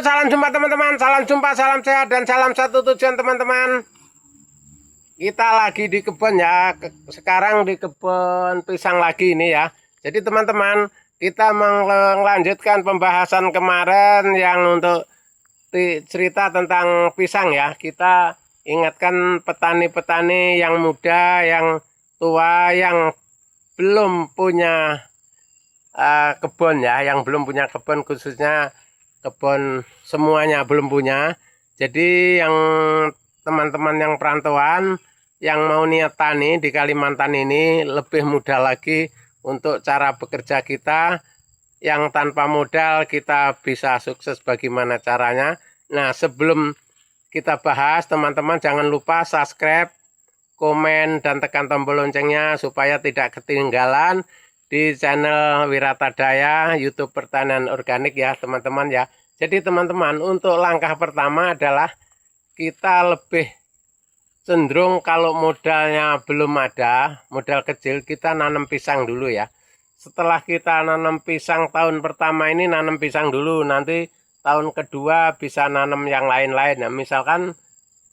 salam jumpa teman-teman, salam jumpa, salam sehat, dan salam satu tujuan teman-teman. Kita lagi di kebun ya, sekarang di kebun pisang lagi ini ya. Jadi teman-teman, kita melanjutkan pembahasan kemarin yang untuk cerita tentang pisang ya. Kita ingatkan petani-petani yang muda, yang tua, yang belum punya kebun ya, yang belum punya kebun, khususnya kebun semuanya belum punya. Jadi yang teman-teman yang perantauan yang mau niat tani di Kalimantan ini lebih mudah lagi untuk cara bekerja kita, yang tanpa modal kita bisa sukses bagaimana caranya. Nah, sebelum kita bahas, teman-teman jangan lupa subscribe, komen, dan tekan tombol loncengnya supaya tidak ketinggalan di channel Wiratadaya YouTube Pertanian Organik ya teman-teman ya. Jadi teman-teman, untuk langkah pertama adalah kita lebih cenderung kalau modalnya belum ada, modal kecil, kita nanam pisang dulu ya. Setelah kita nanam pisang tahun pertama ini, nanam pisang dulu, nanti tahun kedua bisa nanam yang lain-lain ya. Misalkan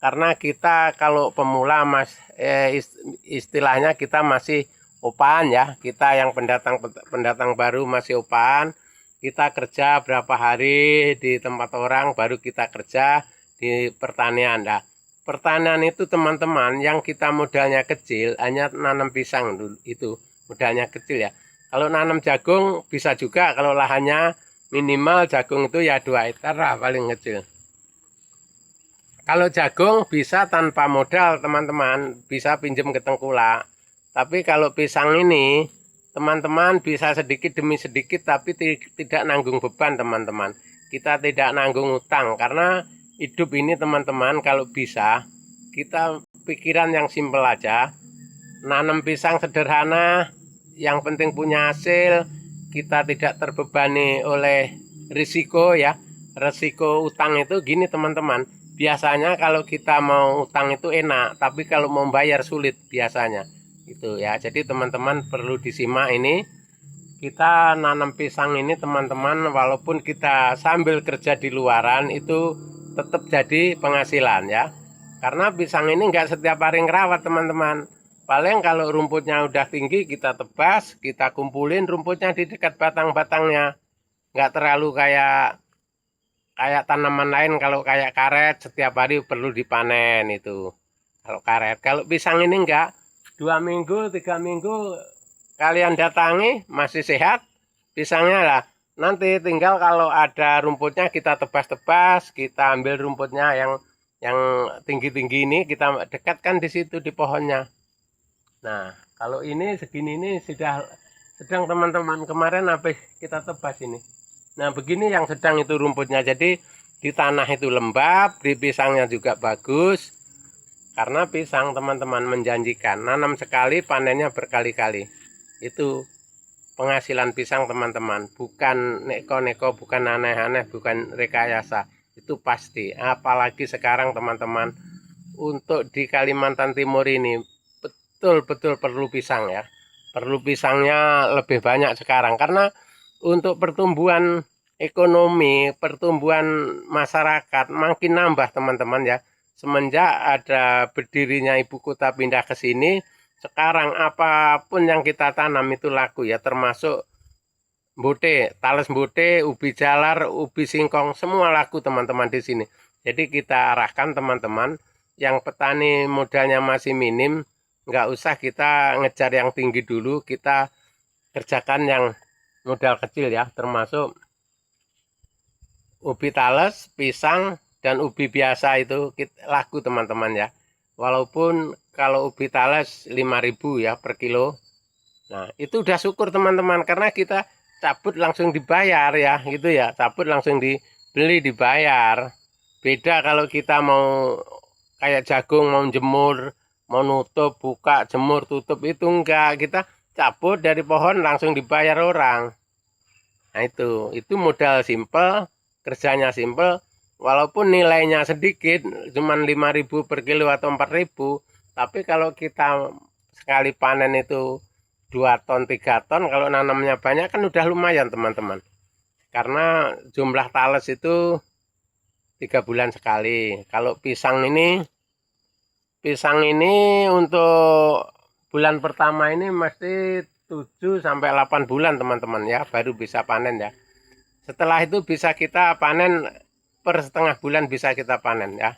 karena kita kalau pemula istilahnya kita masih opaan ya, kita yang pendatang baru masih opaan. Kita kerja berapa hari di tempat orang, baru kita kerja di pertanian. Nah, pertanian itu teman-teman yang kita modalnya kecil, hanya nanam pisang dulu, itu modalnya kecil ya. Kalau nanam jagung bisa juga, kalau lahannya minimal jagung itu ya 2 hektar lah paling kecil. Kalau jagung bisa tanpa modal teman-teman, bisa pinjam ke tengkulak. Tapi kalau pisang ini, teman-teman bisa sedikit demi sedikit, tapi tidak nanggung beban teman-teman. Kita tidak nanggung utang, karena hidup ini teman-teman kalau bisa, kita pikiran yang simpel aja. Nanam pisang sederhana, yang penting punya hasil, kita tidak terbebani oleh risiko ya. Risiko utang itu gini teman-teman, biasanya kalau kita mau utang itu enak, tapi kalau mau bayar sulit biasanya. Itu ya, jadi teman-teman perlu disimak ini. Kita nanam pisang ini teman-teman, walaupun kita sambil kerja di luaran itu tetap jadi penghasilan ya. Karena pisang ini enggak setiap hari ngerawat teman-teman. Paling kalau rumputnya udah tinggi kita tebas, kita kumpulin rumputnya di dekat batang-batangnya. Enggak terlalu kayak tanaman lain. Kalau kayak karet setiap hari perlu dipanen itu. Kalau karet, kalau pisang ini enggak. 2 minggu, 3 minggu kalian datangi masih sehat pisangnya lah. Nanti tinggal kalau ada rumputnya kita tebas-tebas, kita ambil rumputnya yang tinggi-tinggi ini kita dekatkan di situ di pohonnya. Nah, kalau ini segini ini sedang teman-teman kemarin habis kita tebas ini. Nah, begini yang sedang itu rumputnya. Jadi di tanah itu lembab, di pisangnya juga bagus. Karena pisang teman-teman menjanjikan, nanam sekali panennya berkali-kali. Itu penghasilan pisang teman-teman, bukan neko-neko, bukan aneh-aneh, bukan rekayasa. Itu pasti, apalagi sekarang teman-teman, untuk di Kalimantan Timur ini betul-betul perlu pisang ya. Perlu pisangnya lebih banyak sekarang, karena untuk pertumbuhan ekonomi, pertumbuhan masyarakat makin nambah teman-teman ya. Semenjak ada berdirinya ibu kota pindah ke sini, sekarang apapun yang kita tanam itu laku ya, termasuk bote, tales bote, ubi jalar, ubi singkong, semua laku teman-teman di sini. Jadi kita arahkan teman-teman yang petani modalnya masih minim, nggak usah kita ngejar yang tinggi dulu, kita kerjakan yang modal kecil ya, termasuk ubi tales, pisang, dan ubi biasa itu laku teman-teman ya. Walaupun kalau ubi tales 5.000 ya per kilo. Nah, itu udah syukur teman-teman, karena kita cabut langsung dibayar ya, gitu ya. Cabut langsung dibeli dibayar. Beda kalau kita mau kayak jagung, mau jemur, mau nutup, buka, jemur, tutup, itu enggak. Kita cabut dari pohon langsung dibayar orang. Nah, itu modal simple, kerjanya simple. Walaupun nilainya sedikit, cuman 5.000 per kilo atau 4.000, tapi kalau kita sekali panen itu 2 ton, 3 ton, kalau nanamnya banyak kan udah lumayan teman-teman. Karena jumlah tales itu 3 bulan sekali. Kalau pisang ini untuk bulan pertama ini mesti 7 sampai 8 bulan teman-teman ya, baru bisa panen ya. Setelah itu bisa kita panen per setengah bulan, bisa kita panen ya.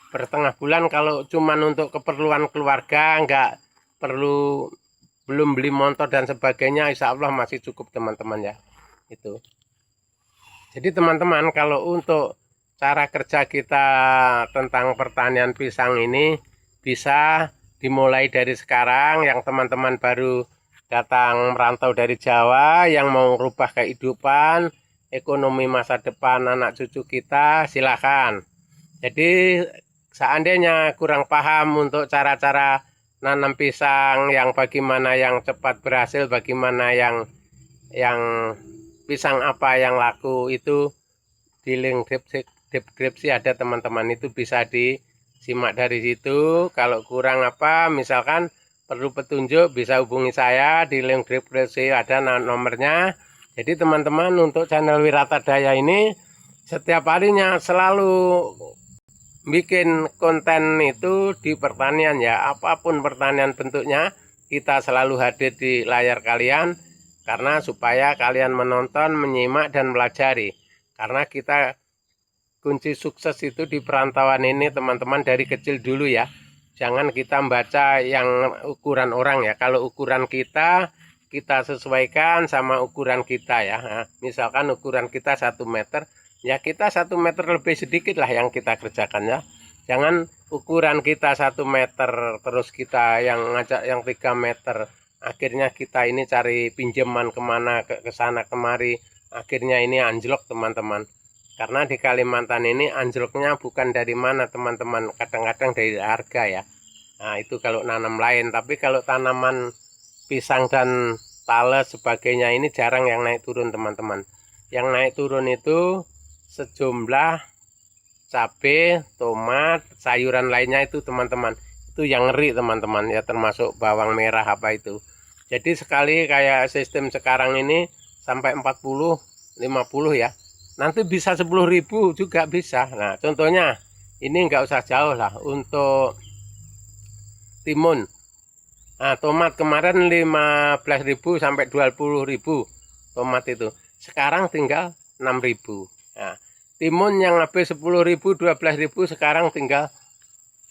Per setengah bulan kalau cuman untuk keperluan keluarga, nggak perlu, belum beli motor dan sebagainya, insya Allah masih cukup teman-teman ya. Itu. Jadi teman-teman, kalau untuk cara kerja kita tentang pertanian pisang ini bisa dimulai dari sekarang. Yang teman-teman baru datang merantau dari Jawa, yang mau rubah kehidupan, ekonomi masa depan anak cucu kita, silakan. Jadi seandainya kurang paham untuk cara-cara nanam pisang, yang bagaimana yang cepat berhasil, bagaimana yang pisang apa yang laku, itu di link deskripsi ada teman-teman, itu bisa disimak dari situ. Kalau kurang apa, misalkan perlu petunjuk, bisa hubungi saya di link deskripsi, ada nomornya. Jadi teman-teman, untuk channel Wirata Daya ini setiap harinya selalu bikin konten itu di pertanian ya, apapun pertanian bentuknya, kita selalu hadir di layar kalian, karena supaya kalian menonton, menyimak, dan melajari. Karena kita kunci sukses itu di perantauan ini teman-teman dari kecil dulu ya. Jangan kita membaca yang ukuran orang ya. Kalau ukuran kita sesuaikan sama ukuran kita ya. Nah, misalkan ukuran kita 1 meter, ya kita 1 meter lebih sedikit lah yang kita kerjakan ya. Jangan ukuran kita 1 meter terus kita yang ngajak yang 3 meter. Akhirnya kita ini cari pinjaman kemana, ke sana kemari. Akhirnya ini anjlok teman-teman. Karena di Kalimantan ini anjloknya bukan dari mana teman-teman. Kadang-kadang dari harga ya. Nah itu kalau nanam lain. Tapi kalau tanaman pisang dan tales sebagainya ini jarang yang naik turun teman-teman. Yang naik turun itu sejumlah cabai, tomat, sayuran lainnya itu teman-teman. Itu yang ngeri teman-teman ya, termasuk bawang merah apa itu. Jadi sekali kayak sistem sekarang ini sampai 40, 50 ya. Nanti bisa 10.000 juga bisa. Nah contohnya ini nggak usah jauh lah untuk timun. Nah, tomat kemarin 15.000 sampai 20.000 tomat itu. Sekarang tinggal 6.000. Nah, timun yang habis 10.000, 12.000 sekarang tinggal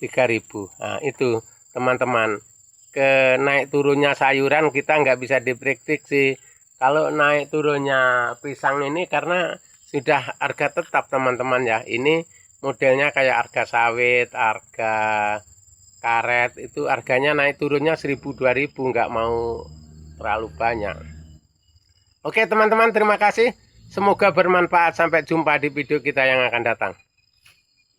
3.000. Nah, itu teman-teman. Ke naik turunnya sayuran kita nggak bisa diprediksi. Kalau naik turunnya pisang ini karena sudah harga tetap teman-teman ya. Ini modelnya kayak harga sawit, harga karet, itu harganya naik turunnya 1.000-2.000, nggak mau terlalu banyak. Oke teman-teman, terima kasih. Semoga bermanfaat. Sampai jumpa di video kita yang akan datang.